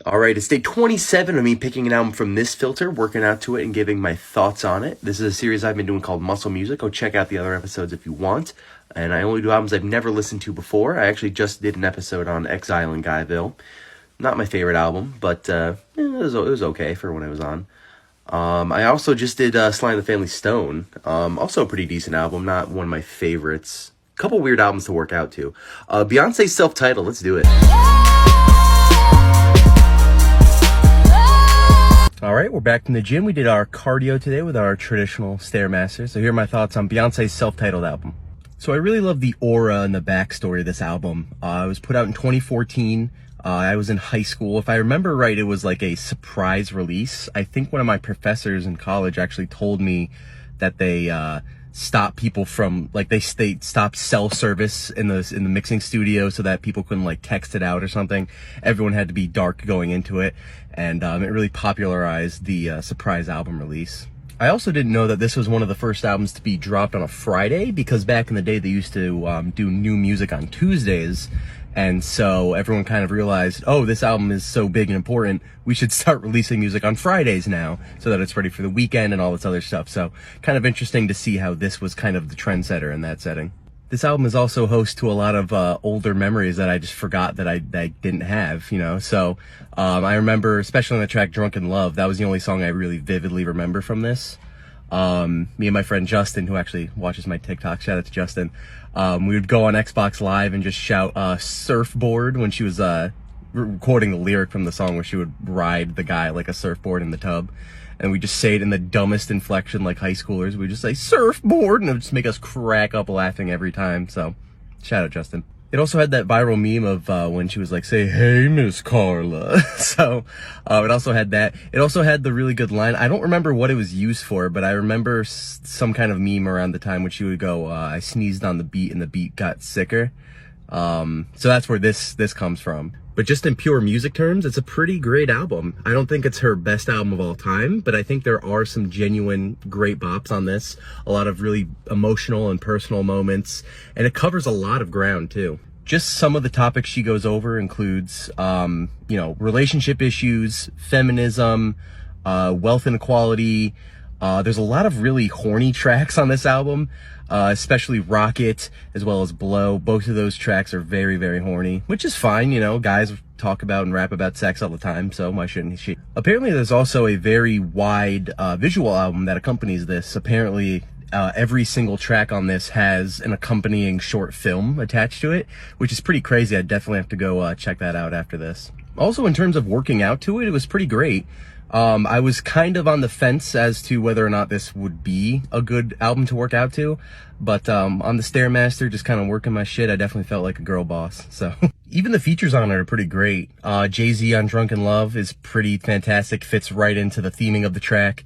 All right, it's day 27 of me picking an album from this filter, working out to it, and giving my thoughts on it. This is a series I've been doing called Muscle Music. Go check out the other episodes if you want. And I only do albums I've never listened to before. I actually just did an episode on Exile in Guyville. Not my favorite album, but it was okay for when I was on. I also just did Sly and the Family Stone. Also a pretty decent album, not one of my favorites. Couple weird albums to work out to. Beyonce's self-titled, let's do it. All right, we're back from the gym. We did our cardio today with our traditional Stairmaster. So here are my thoughts on Beyonce's self-titled album. So I really love the aura and the backstory of this album. It was put out in 2014. I was in high school. If I remember right, it was like a surprise release. I think one of my professors in college actually told me that they stopped people from, like, they stopped cell service in the mixing studio so that people couldn't like text it out or something. Everyone had to be dark going into it, and it really popularized the surprise album release. I also didn't know that this was one of the first albums to be dropped on a Friday, because back in the day they used to do new music on Tuesdays. And so everyone kind of realized, oh, this album is so big and important, we should start releasing music on Fridays now so that it's ready for the weekend and all this other stuff. So kind of interesting to see how this was kind of the trendsetter in that setting. This album is also host to a lot of older memories that I just forgot that I didn't have, you know. So I remember, especially on the track Drunken Love, that was the only song I really vividly remember from this. Me and my friend Justin, who actually watches my TikTok, shout out to Justin, we would go on Xbox Live and just shout surfboard when she was recording the lyric from the song, where she would ride the guy like a surfboard in the tub. And we just say it in the dumbest inflection like high schoolers. We just say surfboard, and it would just make us crack up laughing every time. So shout out Justin. It also had that viral meme of when she was like, say, hey, Miss Carla. So it also had that. It also had the really good line. I don't remember what it was used for, but I remember some kind of meme around the time when she would go, I sneezed on the beat and the beat got sicker. So that's where this comes from. But just in pure music terms, it's a pretty great album. I don't think it's her best album of all time, but I think there are some genuine great bops on this. A lot of really emotional and personal moments, and it covers a lot of ground too. Just some of the topics she goes over includes, relationship issues, feminism, wealth inequality. There's a lot of really horny tracks on this album, especially Rocket as well as Blow. Both of those tracks are very, very horny, which is fine. You know, guys talk about and rap about sex all the time, so why shouldn't she? Apparently there's also a very wide visual album that accompanies this. Apparently every single track on this has an accompanying short film attached to it, which is pretty crazy. I definitely have to go check that out after this. Also, in terms of working out to it, it was pretty great. I was kind of on the fence as to whether or not this would be a good album to work out to, but on the Stairmaster, just kind of working my shit, I definitely felt like a girl boss. So even the features on it are pretty great. Jay-Z on Drunken Love is pretty fantastic, fits right into the theming of the track.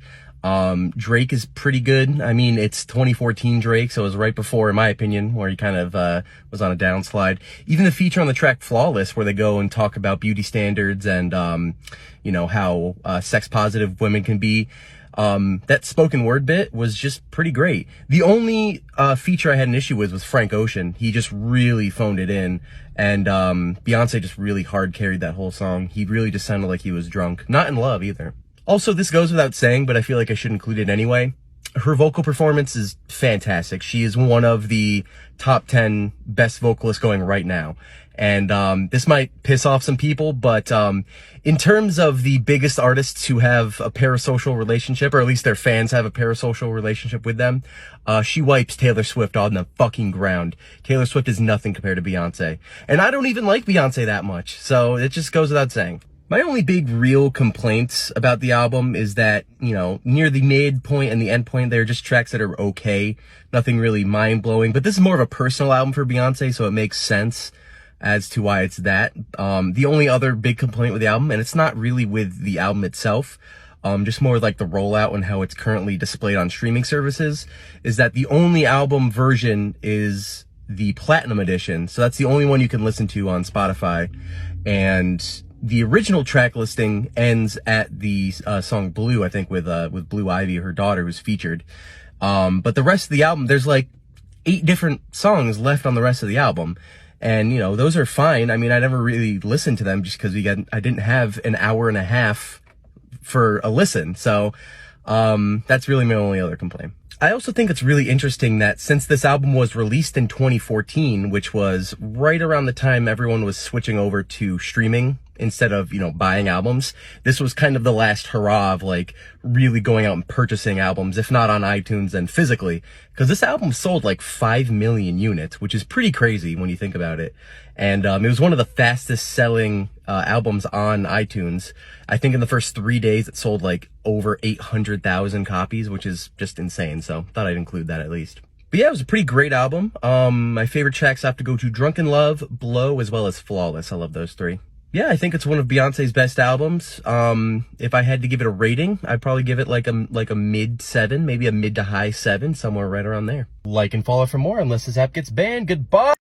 Drake is pretty good. I mean, it's 2014 Drake, so it was right before, in my opinion, where he kind of was on a downslide. Even the feature on the track Flawless, where they go and talk about beauty standards and how sex positive women can be. That spoken word bit was just pretty great. The only feature I had an issue with was Frank Ocean. He just really phoned it in, and Beyonce just really hard carried that whole song. He really just sounded like he was drunk. Not in love either. Also, this goes without saying, but I feel like I should include it anyway. Her vocal performance is fantastic. She is one of the top 10 best vocalists going right now. And this might piss off some people, but in terms of the biggest artists who have a parasocial relationship, or at least their fans have a parasocial relationship with them, she wipes Taylor Swift on the fucking ground. Taylor Swift is nothing compared to Beyonce. And I don't even like Beyonce that much, so it just goes without saying. My only big real complaints about the album is that, near the midpoint and the end point, they're just tracks that are okay. Nothing really mind-blowing. But this is more of a personal album for Beyonce, so it makes sense as to why it's that. The only other big complaint with the album, and it's not really with the album itself, just more like the rollout and how it's currently displayed on streaming services, is that the only album version is the Platinum Edition. So that's the only one you can listen to on Spotify. And the original track listing ends at the song Blue, I think, with Blue Ivy, her daughter, who's featured. But the rest of the album, there's like 8 different songs left on the rest of the album. And, you know, those are fine. I mean, I never really listened to them just because I didn't have an hour and a half for a listen. So, that's really my only other complaint. I also think it's really interesting that since this album was released in 2014, which was right around the time everyone was switching over to streaming instead of, you know, buying albums, this was kind of the last hurrah of like really going out and purchasing albums, if not on iTunes, then physically. Because this album sold like 5 million units, which is pretty crazy when you think about it. And it was one of the fastest selling albums on iTunes. I think in the first 3 days it sold like over 800,000 copies, which is just insane. So thought I'd include that at least. But yeah, it was a pretty great album. My favorite tracks have to go to Drunken Love, Blow, as well as Flawless. I love those three. Yeah, I think it's one of Beyonce's best albums. If I had to give it a rating, I'd probably give it like a mid 7, maybe a mid to high 7, somewhere right around there. Like and follow for more unless this app gets banned. Goodbye!